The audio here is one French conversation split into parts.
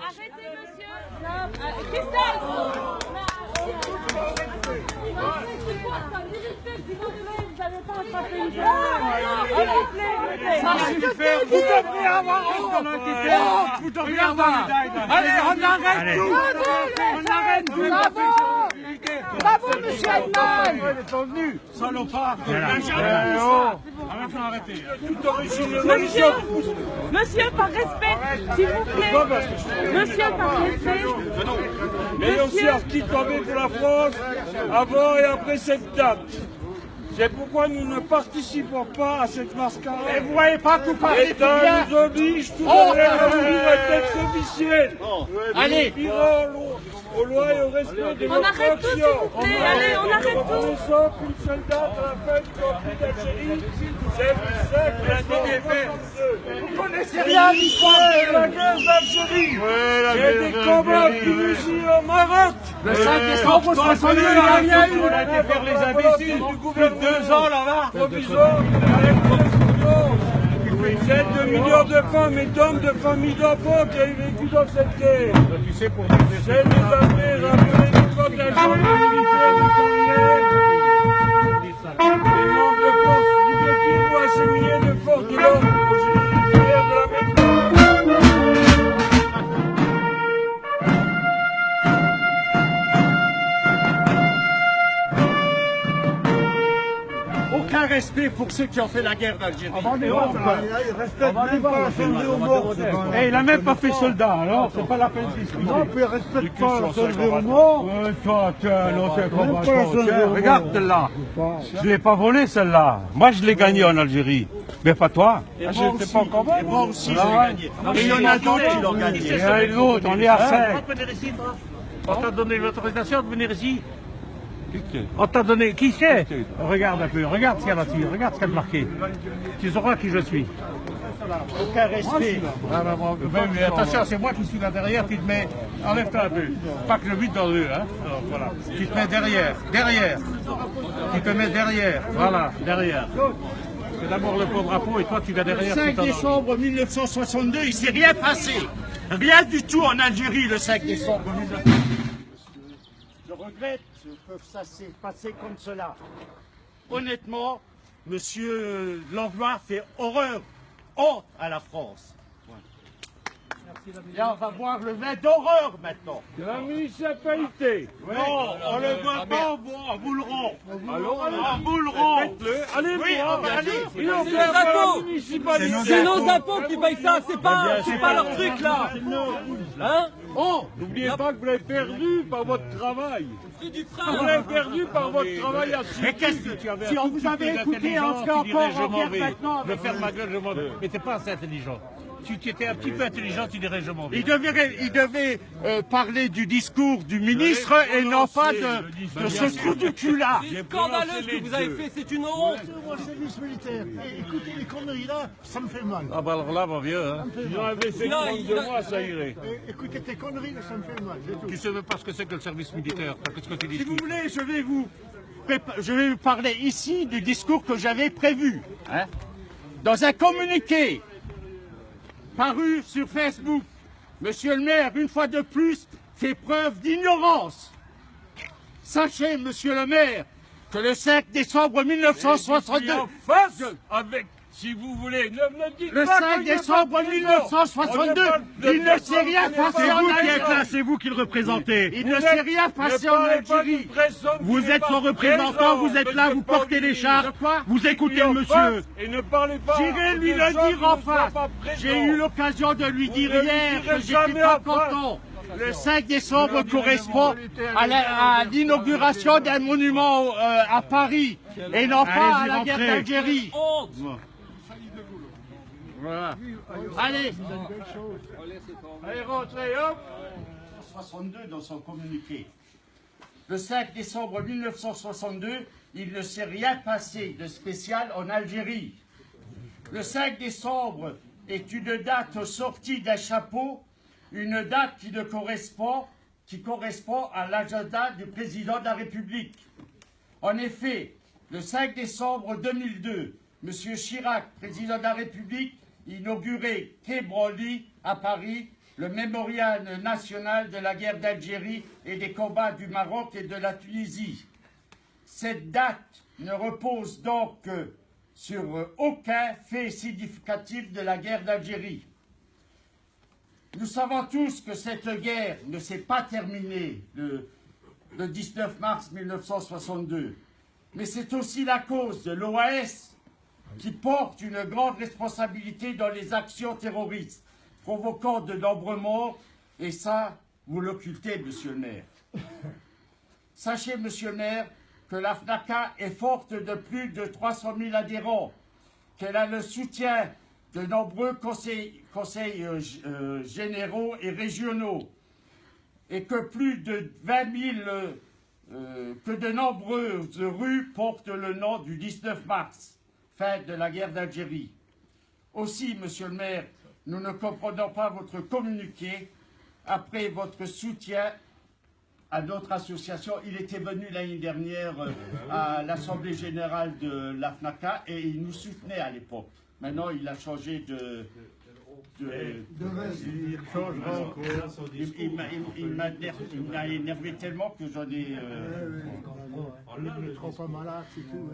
Arrêtez, monsieur. Christelle. Vous n'avez pas attrapé une ça suffit, vous devriez avoir honte. Vous devriez avoir. Allez, on arrête tout. On arrête tout. Bravo, monsieur Edman. Salopard. Monsieur, par respect, s'il vous plaît. Monsieur, par respect. Les lancières qui tombaient pour la France avant et après cette date. C'est pourquoi nous ne participons pas à cette mascarade. Et vous voyez pas que vous parlez l'État nous oblige tout à l'heure à ouvrir un texte officiel. Allez. Aux lois et au respect des On arrête tout, s'il vous plaît. Allez, on arrête tout. Reconnaissant qu'une seule date à la fin du conflit d'Algérie, c'est le 5 décembre. Vous connaissez rien à l'histoire de la guerre d'Algérie. Il y a des combats qui nous y au Maroc. Le 5 décembre 62, il y a rien eu. On a été faire les imbéciles du gouvernement. 2 ans là-bas. Provisoire. Dizaines de millions de femmes et d'hommes, de familles d'enfants qui ont vécu dans cette guerre. Tu sais pour C'est des armées rappelées l'époque d'un journée militaire de colonel. Les membres de forces libertines ou assimilés de forces de l'ordre aux militaires de la métropole. aucun respect pour ceux qui ont fait la guerre d'Algérie. Il n'a même pas fait soldat, alors c'est pas la peine de discuter. Non, puis respecte pas la soldat au mort. Toi, tu es un ancien combattant. Regarde celle-là. Je ne l'ai pas volée celle-là. Moi je l'ai gagnée en Algérie. Mais pas toi. Et moi aussi, j'ai gagné. Et il y en a d'autres qui l'ont gagné. Il y en a une autre, on est à 5. On t'a donné l'autorisation de venir ici. On t'a donné. Qui c'est? Regarde un peu, regarde ce qu'il y a là-dessus, regarde ce qu'il y a de marqué. Tu sauras qui je suis. Aucun respect. Mais attention, c'est moi qui suis là derrière, tu te mets. Enlève-toi un peu. Pas que le 8 dans le 2, hein. Alors, voilà. Tu te mets derrière. Tu te mets derrière. Voilà, derrière. C'est d'abord le drapeau et toi tu vas derrière. Le 5 décembre 1962, il ne s'est rien passé. Rien du tout en Algérie le 5 décembre 1962. Je regrette que ça s'est passé comme cela. Honnêtement, monsieur Langlois fait honte à la France. Là, on va voir le vin d'horreur maintenant. De la municipalité. Non, on le voit pas en bouleron. En bouleron. Allez, oui, allez. C'est nos impôts qui payent ça, c'est pas leur truc là. Hein? N'oubliez pas que vous l'avez perdu par votre travail. Vous l'avez perdu par votre travail à Mais qu'est-ce que tu avais? Si on vous avait écouté encore maintenant. Je ferme ma gueule, je m'en vais. Mais t'es pas assez intelligent. Si tu étais un petit peu intelligent, tu dirais je m'en vais. Il devait parler du discours du ministre et non pas de ce trou du cul là. C'est scandaleux ce que vous avez fait, c'est une honte. Moi, service militaire. Écoutez, les conneries là, ça me fait mal. Ah bah alors là, mon vieux, hein. Si j'en avais fait 32 mois, ça irait. Écoutez, tes conneries là, ça me fait mal. Tu sais même pas ce que c'est que le service militaire. Qu'est-ce que tu dis? Si vous voulez, je vais vous parler ici du discours que j'avais prévu. Hein? Dans un communiqué paru sur Facebook, monsieur le maire, une fois de plus, fait preuve d'ignorance. Sachez, monsieur le maire, que le 5 décembre 1962... En face avec, si vous voulez, ne me dites le pas 5 décembre 1962, il ne s'est rien passé en Algérie. C'est vous qui le représentez. Il ne s'est rien passé en Algérie. Vous êtes son représentant, vous êtes là, vous portez les chars, vous écoutez le monsieur. Et ne parlez pas. J'irai lui le dire en face. J'ai eu l'occasion de lui dire hier que j'étais pas content. Le 5 décembre correspond à l'inauguration d'un monument à Paris et non pas à la guerre d'Algérie. Voilà. Allez. Allez, rentrez, hop. 62 dans son communiqué. Le 5 décembre 1962, il ne s'est rien passé de spécial en Algérie. Le 5 décembre est une date sortie d'un chapeau, une date qui correspond à l'agenda du président de la République. En effet, le 5 décembre 2002, M. Chirac, président de la République, inauguré quai Branly à Paris le mémorial national de la guerre d'Algérie et des combats du Maroc et de la Tunisie. Cette date ne repose donc que sur aucun fait significatif de la guerre d'Algérie. Nous savons tous que cette guerre ne s'est pas terminée le 19 mars 1962, mais c'est aussi la cause de l'OAS qui porte une grande responsabilité dans les actions terroristes, provoquant de nombreux morts, et ça, vous l'occultez, monsieur le maire. Sachez, monsieur le maire, que la FNACA est forte de plus de 300 000 adhérents, qu'elle a le soutien de nombreux conseils généraux et régionaux, et que plus de 20 000, que de nombreuses rues portent le nom du 19 mars, fête de la guerre d'Algérie. Aussi, monsieur le maire, nous ne comprenons pas votre communiqué après votre soutien à notre association. Il était venu l'année dernière à l'Assemblée Générale de la FNACA et il nous soutenait à l'époque. Maintenant, il a changé il m'a énervé tellement que j'en ai... trop malade, c'est tout.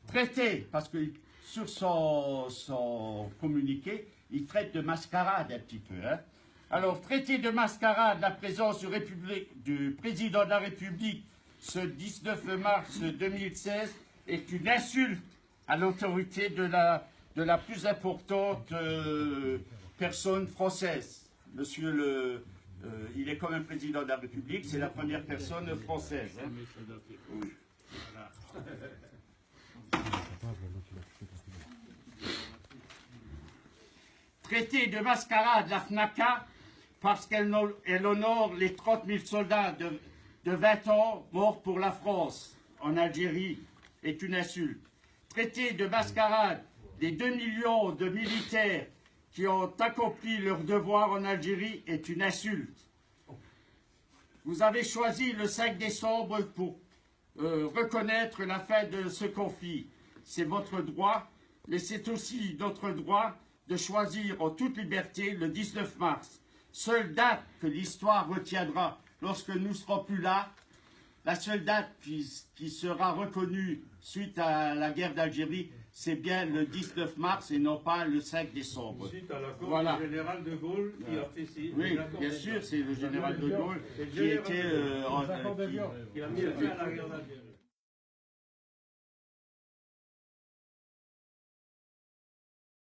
Traité, parce que sur son communiqué, il traite de mascarade un petit peu. Hein. Alors, traité de mascarade, la présence du président de la République ce 19 mars 2016 est une insulte à l'autorité de la plus importante personne française. Monsieur il est quand même président de la République, c'est la première personne française. Hein. Oui. Voilà. Traité de mascarade, la FNACA, parce qu'elle honore les 30 000 soldats de 20 ans morts pour la France en Algérie, est une insulte. Traité de mascarade, des 2 millions de militaires qui ont accompli leur devoir en Algérie, est une insulte. Vous avez choisi le 5 décembre pour reconnaître la fin de ce conflit. C'est votre droit, mais c'est aussi notre droit de choisir en toute liberté le 19 mars. Seule date que l'histoire retiendra lorsque nous ne serons plus là, la seule date qui sera reconnue suite à la guerre d'Algérie, c'est bien le 19 mars et non pas le 5 décembre. Suite à l'accord voilà. du général de Gaulle qui a fait ci. Oui, bien sûr, c'est le général de Gaulle qui était... Il a mis fin à la guerre d'Algérie.